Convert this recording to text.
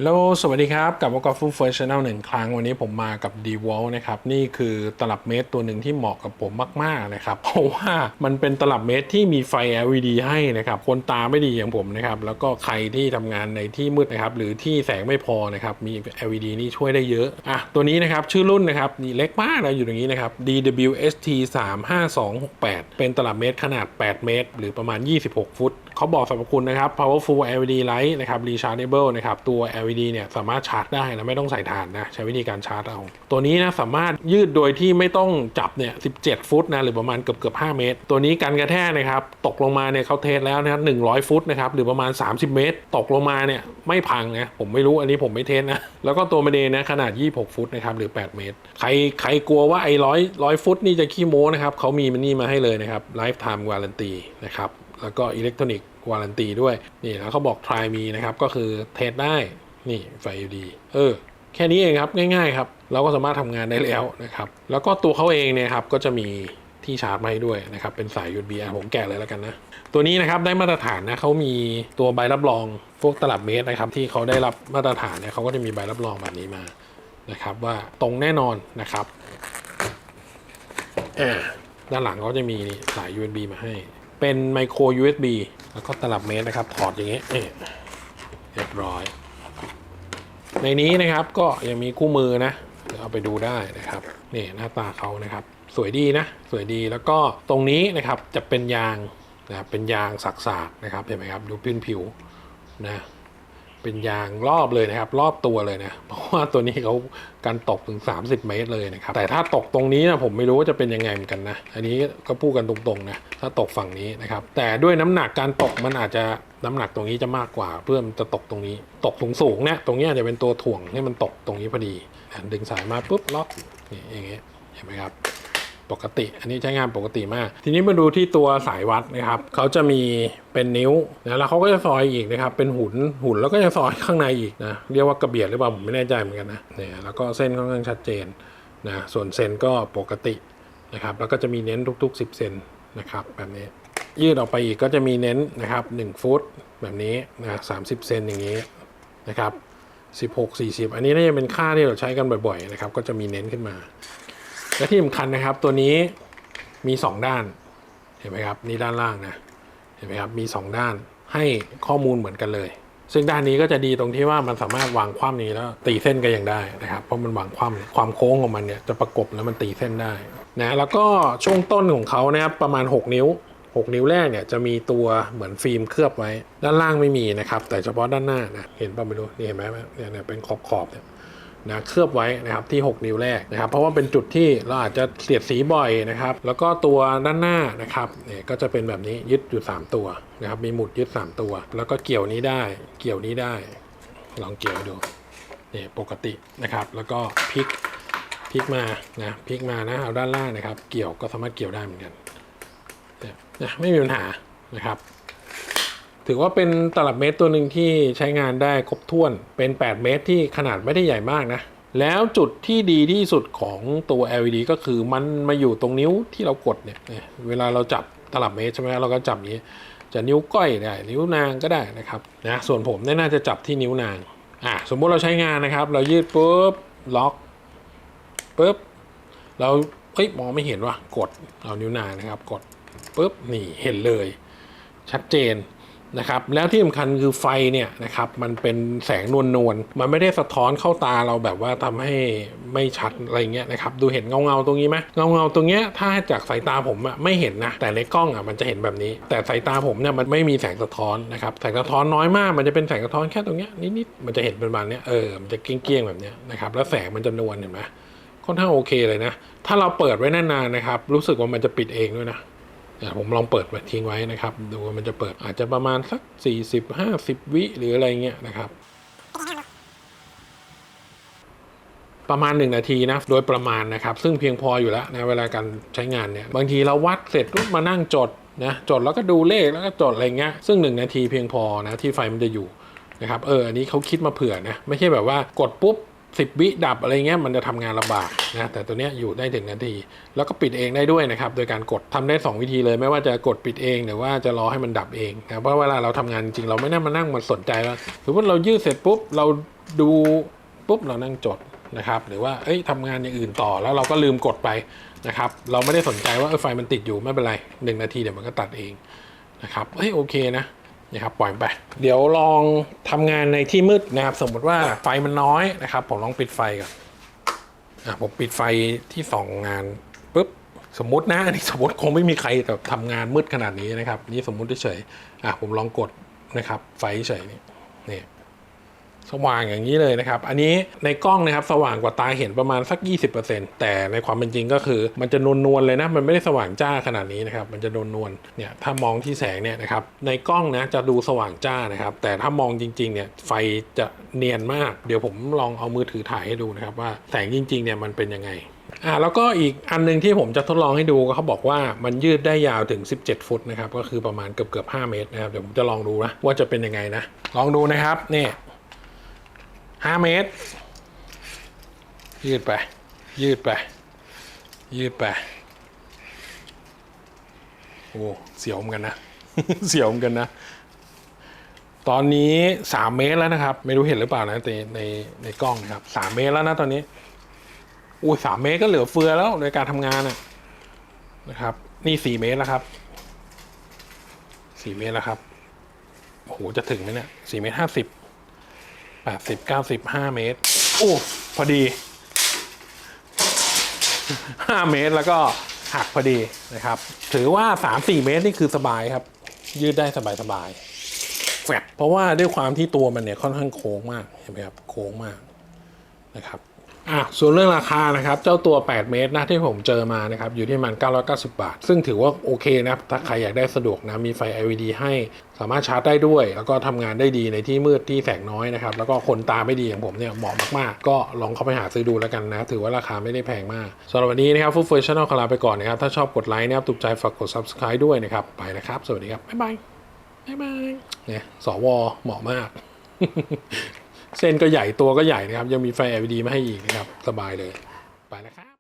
ลโหลสวัสดีครับกลับมากับฟูเฟิร์สชาแนลหนึ่งครั้งวันนี้ผมมากับ DeWalt นะครับนี่คือตลับเมตรตัวหนึ่งที่เหมาะกับผมมากๆนะครับเพราะว่ามันเป็นตลับเมตรที่มีไฟ LED ให้นะครับคนตาไม่ดีอย่างผมนะครับแล้วก็ใครที่ทำงานในที่มืดนะครับหรือที่แสงไม่พอนะครับมี LED นี่ช่วยได้เยอะตัวนี้นะครับชื่อรุ่นนะครับนี่เล็กมากนะอยู่ตรงนี้นะครับ DWST 35268เป็นตลับเมตรขนาด8เมตรหรือประมาณ26ฟุตเขาบอกสรรพคุณนะครับ powerful LED light นะครับ rechargeable นะครับตัว LED เนี่ยสามารถชาร์จได้นะไม่ต้องใส่ถ่านนะใช้วิธีการชาร์จเอาตัวนี้นะสามารถยืดโดยที่ไม่ต้องจับเนี่ย17ฟุตนะหรือประมาณเกือบ5เมตรตัวนี้กันกระแทกนะครับตกลงมาเนี่ยเขาเทสแล้วนะครับ100ฟุตนะครับหรือประมาณ30เมตรตกลงมาเนี่ยไม่พังนะผมไม่รู้อันนี้ผมไม่เทสนะแล้วก็ตัวเมเดนะขนาด26ฟุตนะครับหรือ8เมตรใครกลัวว่าไอ้100ฟุตนี่จะขี้โม้นะครับเขามีมันนี่มาให้เลยนะครับ lifetime warranty นะครับแล้วก็อิเล็กทรอนิกส์วารันตีด้วยนี่แล้วเขาบอก try me นะครับก็คือเทสได้นี่ไฟ LED แค่นี้เองครับง่ายๆครับเราก็สามารถทำงานได้แล้วนะครับแล้วก็ตัวเขาเองเนี่ยครับก็จะมีที่ชาร์จมาให้ด้วยนะครับเป็นสาย USB ผมแกะเลยแล้วกันนะตัวนี้นะครับได้มาตรฐานนะเขามีตัวใบรับรองพวกตลับเมตรนะครับที่เขาได้รับมาตรฐานเนี่ยเขาก็จะมีใบรับรองแบบนี้มานะครับว่าตรงแน่นอนนะครับด้านหลังเขาจะมีสาย USB มาให้เป็นไมโคร USB แล้วก็ตลับเมตรนะครับถอดอย่างเงี้ยเรียบร้อยในนี้นะครับก็ยังมีคู่มือนะเอาไปดูได้นะครับนี่หน้าตาเขานะครับสวยดีนะสวยดีแล้วก็ตรงนี้นะครับจะเป็นยางนะเป็นยางสักๆนะครับเห็นไหมครับดูพื้นผิวนะเป็นยางรอบเลยนะครับรอบตัวเลยนะเพราะว่าตัวนี้เขากันตกถึง30เมตรเลยนะครับแต่ถ้าตกตรงนี้นะผมไม่รู้ว่าจะเป็นยังไงเหมือนกันนะอันนี้ก็พูดกันตรงๆนะถ้าตกฝั่งนี้นะครับแต่ด้วยน้ำหนักการตกมันอาจจะน้ำหนักตรงนี้จะมากกว่าเพื่อมันจะตกตรงนี้ตกสูงๆเนี่ยตรงนี้อาจจะเป็นตัวถ่วงให้มันตกตรงนี้พอดีดึงสายมาปุ๊บล็อกนี่อย่างเงี้ยเห็นไหมครับปกติอันนี้ใช้งานปกติมากทีนี้มาดูที่ตัวสายวัดนะครับเขาจะมีเป็นนิ้วนะแล้วเขาก็จะซอยอีกนะครับเป็นหุ่นแล้วก็จะซอยข้างในอีกนะเรียกว่ากระเบียดหรือเปล่าผมไม่แน่ใจเหมือนกันนะเนี่ยแล้วก็เส้นค่อนข้างชัดเจนนะส่วนเซนก็ปกตินะครับแล้วก็จะมีเน้นทุกๆ10เซนนะครับแบบนี้ยืดออกไปอีกก็จะมีเน้นนะครับ1ฟุตแบบนี้นะ30เซนอย่างนี้นะครับ16-40อันนี้น่าจะเป็นค่าที่เราใช้กันบ่อยๆนะครับก็จะมีเน้นขึ้นมาและที่สำคัญนะครับตัวนี้มี2ด้านเห็นไหมครับนี่ด้านล่างนะเห็นไหมครับมี2ด้านให้ข้อมูลเหมือนกันเลยซึ่งด้านนี้ก็จะดีตรงที่ว่ามันสามารถวางคว่ำนี้แล้วตีเส้นก็ยังได้นะครับเพราะมันวางคว่ำความโค้งของมันเนี่ยจะประกบแล้วมันตีเส้นได้นะแล้วก็ช่วงต้นของเขานะครับประมาณ6นิ้วแรกเนี่ยจะมีตัวเหมือนฟิล์มเคลือบไว้ด้านล่างไม่มีนะครับแต่เฉพาะด้านหน้านะเห็นป่ะไม่รู้นี่เห็นไหมเนี่ยเป็นขอบเนี่ยนะเคลือบไว้นะครับที่6นิ้วแรกนะครับเพราะว่าเป็นจุดที่เราอาจจะเสียดสีบ่อยนะครับแล้วก็ตัวด้านหน้านะครับเนี่ยก็จะเป็นแบบนี้ยึดอยู่3ตัวนะครับมีหมุดยึด3ตัวแล้วก็เกี่ยวนี้ได้ลองเกี่ยวดูเนี่ยปกตินะครับแล้วก็พลิกมานะเอาด้านล่างนะครับเกี่ยวก็สามารถเกี่ยวได้เหมือนกันนะไม่มีปัญหานะครับถือว่าเป็นตลับเมตรตัวหนึ่งที่ใช้งานได้ครบถ้วนเป็น8เมตรที่ขนาดไม่ได้ใหญ่มากนะแล้วจุดที่ดีที่สุดของตัว LED ก็คือมันมาอยู่ตรงนิ้วที่เรากดเนี่ยเวลาเราจับตลับเมตรใช่ไหมเราก็จับนี้จะนิ้วก้อยได้นิ้วนางก็ได้นะครับนะส่วนผมน่าจะจับที่นิ้วนางสมมุติเราใช้งานนะครับเรายืดปุ๊บล็อกปุ๊บเรามองไม่เห็นว่ากดเอานิ้วนางนะครับกดปุ๊บนี่เห็นเลยชัดเจนนะครับแล้วที่สำคัญคือไฟเนี่ยนะครับมันเป็นแสงนวลมันไม่ได้สะท้อนเข้าตาเราแบบว่าทำให้ไม่ชัดอะไรเงี้ยนะครับดูเห็นเงาตรงนี้ไหมเงาตรงเนี้ยถ้าจากสายตาผมไม่เห็นนะแต่ในกล้องมันจะเห็นแบบนี้แต่สายตาผมเนี่ยมันไม่มีแสงสะท้อนนะครับแสงสะท้อนน้อยมากมันจะเป็นแสงสะท้อนแค่ตรงเนี้ยนิดๆมันจะเห็นประมาณนี้มันจะเกี้ยงๆแบบเนี้ยนะครับแล้วแสงมันจะนวลเห็นไหมค่อนข้างโอเคเลยนะถ้าเราเปิดไว้นานๆนะครับรู้สึกว่ามันจะปิดเองด้วยนะผมลองเปิดไว้ทิ้งไว้นะครับดูว่ามันจะเปิดอาจจะประมาณสัก40-50วิหรืออะไรเงี้ยนะครับประมาณ1นาทีนะโดยประมาณนะครับซึ่งเพียงพออยู่แล้วนะเวลาการใช้งานเนี่ยบางทีเราวัดเสร็จปุ๊บมานั่งจดแล้วก็ดูเลขแล้วก็จดอะไรเงี้ยซึ่ง1นาทีเพียงพอนะที่ไฟมันจะอยู่นะครับอันนี้เขาคิดมาเผื่อนะไม่ใช่แบบว่ากดปุ๊บ10วิดับอะไรเงี้ยมันจะทำงานลำบากนะแต่ตัวเนี้ยอยู่ได้ถึงนาทีแล้วก็ปิดเองได้ด้วยนะครับโดยการกดทำได้2วิธีเลยไม่ว่าจะกดปิดเองหรือว่าจะรอให้มันดับเองนะเพราะเวลาเราทำงานจริงเราไม่น่ามานั่งมาสนใจว่าสมมติเรายืดเสร็จปุ๊บเรา ดูปุ๊บเรานั่งจดนะครับหรือว่าทำงานอย่างอื่นต่อแล้วเราก็ลืมกดไปนะครับเราไม่ได้สนใจว่าไฟมันติดอยู่ไม่เป็นไร1 นาทีเดี๋ยวมันก็ตัดเองนะครับโอเคนะครับปล่อยไปเดี๋ยวลองทำงานในที่มืดนะครับสมมติว่าไฟมันน้อยนะครับผมลองปิดไฟก่อนผมปิดไฟที่2 งานปุ๊บสมมตินะอันนี้สมมติคงไม่มีใครแบบทำงานมืดขนาดนี้นะครับนี่สมมุติเฉยผมลองกดนะครับไฟเฉยนี่สว่างอย่างนี้เลยนะครับอันนี้ในกล้องนะครับสว่างกว่าตาเห็นประมาณสัก 20% แต่ในความเป็นจริงก็คือมันจะนวลๆเลยนะมันไม่ได้สว่างจ้าขนาดนี้นะครับมันจะนวลๆเนี่ยถ้ามองที่แสงเนี่ยนะครับในกล้องนะจะดูสว่างจ้านะครับแต่ถ้ามองจริงๆเนี่ยไฟจะเนียนมากเดี๋ยวผมลองเอามือถือถ่ายให้ดูนะครับว่าแสงจริงๆเนี่ยมันเป็นยังไงแล้วก็อีกอันนึงที่ผมจะทดลองให้ดูก็เขาบอกว่ามันยืดได้ยาวถึง17 ฟุตนะครับก็คือประมาณเกือบ5 เมตรนะครับเดี๋ยวผมจะลองดูนะว่าจะเป็นยังไงนะลองดูนะครับนี่5 เมตรยืดไปโอ้เสียวเหมือนกันนะ เสียวเหมือนกันนะตอนนี้3 เมตรแล้วนะครับไม่รู้เห็นหรือเปล่านะในกล้องนะครับ3 เมตรแล้วนะตอนนี้3 เมตรก็เหลือเฟือแล้วในการทำงานนะครับนี่4 เมตรแล้วครับ4 เมตรแล้วครับโอ้โหจะถึงไหมเนี่ย4 เมตร 50 80 90 5 เมตรพอดี5 เมตรแล้วก็หักพอดีนะครับถือว่า 3-4 เมตรนี่คือสบายครับยืดได้สบายแฟบเพราะว่าด้วยความที่ตัวมันเนี่ยค่อนข้างโค้งมากเห็นไหมครับโค้งมากนะครับส่วนเรื่องราคานะครับเจ้าตัว8 เมตรนะที่ผมเจอมานะครับอยู่ที่มัน990 บาทซึ่งถือว่าโอเคนะถ้าใครอยากได้สะดวกนะมีไฟ LED ให้สามารถชาร์จได้ด้วยแล้วก็ทำงานได้ดีในที่มืดที่แสงน้อยนะครับแล้วก็คนตาไม่ดีอย่างผมเนี่ยเหมาะมากๆก็ลองเข้าไปหาซื้อดูแล้วกันนะถือว่าราคาไม่ได้แพงมากสำหรับวันนี้นะครับฟุตเฟอร์ชั่นขอลาไปก่อนนะครับถ้าชอบกดไลค์นะครับถูกใจฝากกด Subscribe ด้วยนะครับไปนะครับสวัสดีครับบ๊ายบายเนี่ยสวเหมาะมาก เส้นก็ใหญ่ตัวก็ใหญ่นะครับยังมีไฟ LED มาให้อีกนะครับสบายเลยไปแล้วครับ